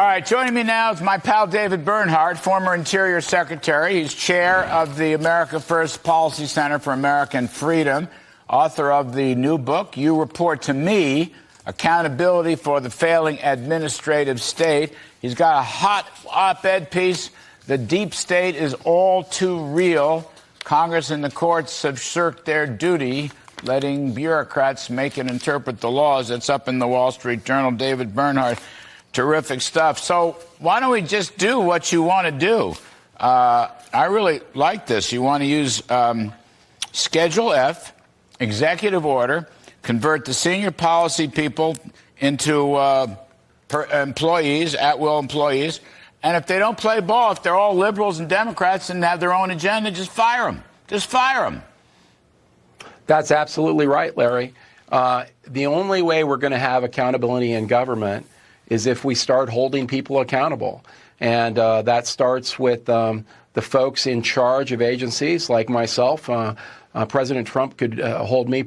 All right, joining me now is my pal David Bernhardt, former Interior Secretary. He's chair of the America First Policy Center for American Freedom, author of the new book, You Report to Me, Accountability for the Failing Administrative State. He's got a hot op-ed piece, The Deep State is All Too Real. Congress and the courts have shirked their duty, letting bureaucrats make and interpret the laws. It's up in the Wall Street Journal. David Bernhardt. Terrific stuff. So why don't we just do what you want to do? I really like this. You want to use Schedule F, executive order, convert the senior policy people into employees, at-will employees, and if they don't play ball, if they're all liberals and Democrats and have their own agenda, just fire them. Just fire them. That's absolutely right, Larry. The only way we're going to have accountability in government is if we start holding people accountable. And that starts with the folks in charge of agencies like myself. President Trump could hold me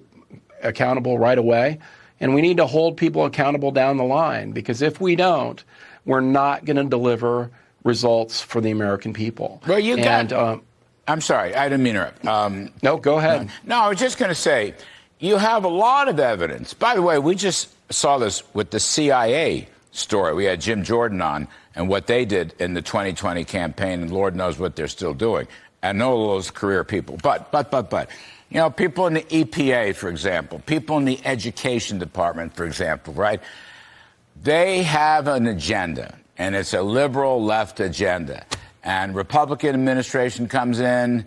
accountable right away. And we need to hold people accountable down the line, because if we don't, we're not going to deliver results for the American people. Well, I'm sorry, I didn't mean to interrupt. No, go ahead. No, I was just going to say, you have a lot of evidence. By the way, we just saw this with the CIA story. We had Jim Jordan on and what they did in the 2020 campaign, and Lord knows what they're still doing. And all those career people. But, you know, people in the EPA, for example, people in the education department, for example, right? They have an agenda, and it's a liberal left agenda. And Republican administration comes in,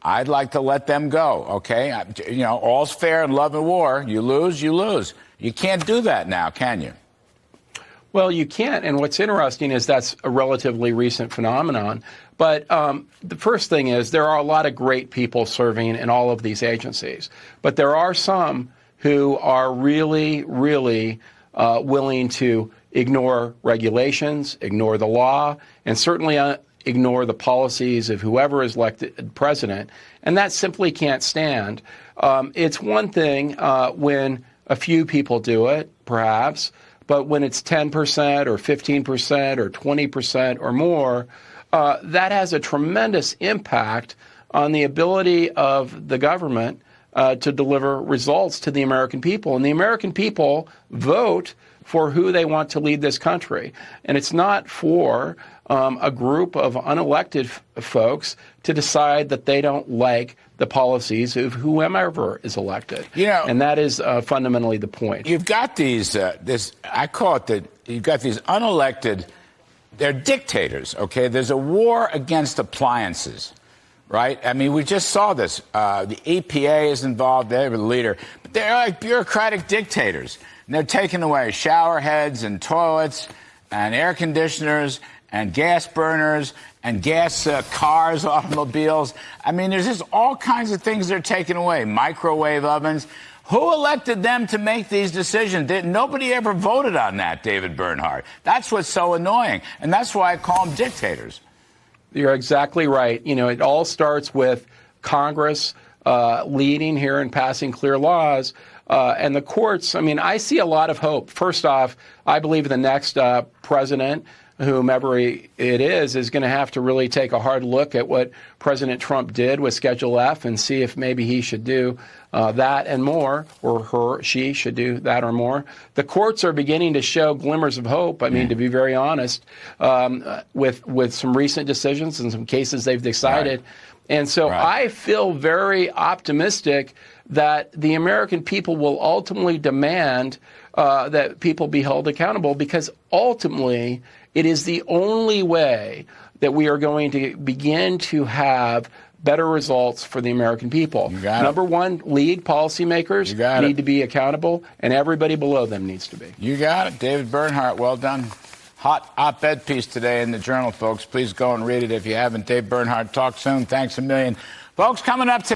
I'd like to let them go, okay? You know, all's fair in love and war. You lose, you lose. You can't do that now, can you? Well, you can't, and what's interesting is that's a relatively recent phenomenon. But the first thing is there are a lot of great people serving in all of these agencies. But there are some who are really, really willing to ignore regulations, ignore the law, and certainly ignore the policies of whoever is elected president. And that simply can't stand. It's one thing when a few people do it, perhaps. But when it's 10% or 15% or 20% or more, that has a tremendous impact on the ability of the government to deliver results to the American people. And the American people vote for who they want to lead this country. And it's not for a group of unelected folks to decide that they don't like the policies of whomever is elected. You know, and that is fundamentally the point. You've got these, I call it you've got these unelected, they're dictators, okay? There's a war against appliances, right? I mean, we just saw this. The EPA is involved, they're the leader, but they're like bureaucratic dictators. And they're taking away shower heads and toilets and air conditioners and gas burners and gas cars, automobiles. I mean, there's just all kinds of things they're taking away. Microwave ovens. Who elected them to make these decisions? Nobody ever voted on that, David Bernhardt. That's what's so annoying. And that's why I call them dictators. You're exactly right. You know, it all starts with Congress leading here and passing clear laws. And the courts, I mean, I see a lot of hope. First off, I believe the next president, whomever it is going to have to really take a hard look at what President Trump did with Schedule F and see if maybe he should do that and more, or she should do that or more. The courts are beginning to show glimmers of hope. I mean, to be very honest, with some recent decisions and some cases they've decided. Right. And so I feel very optimistic that the American people will ultimately demand that people be held accountable, because ultimately it is the only way that we are going to begin to have better results for the American people. Number one, lead policymakers need to be accountable, and everybody below them needs to be. You got it. David Bernhardt, well done. Hot op-ed piece today in the Journal, folks. Please go and read it if you haven't. Dave Bernhardt, talk soon. Thanks a million. Folks, coming up today.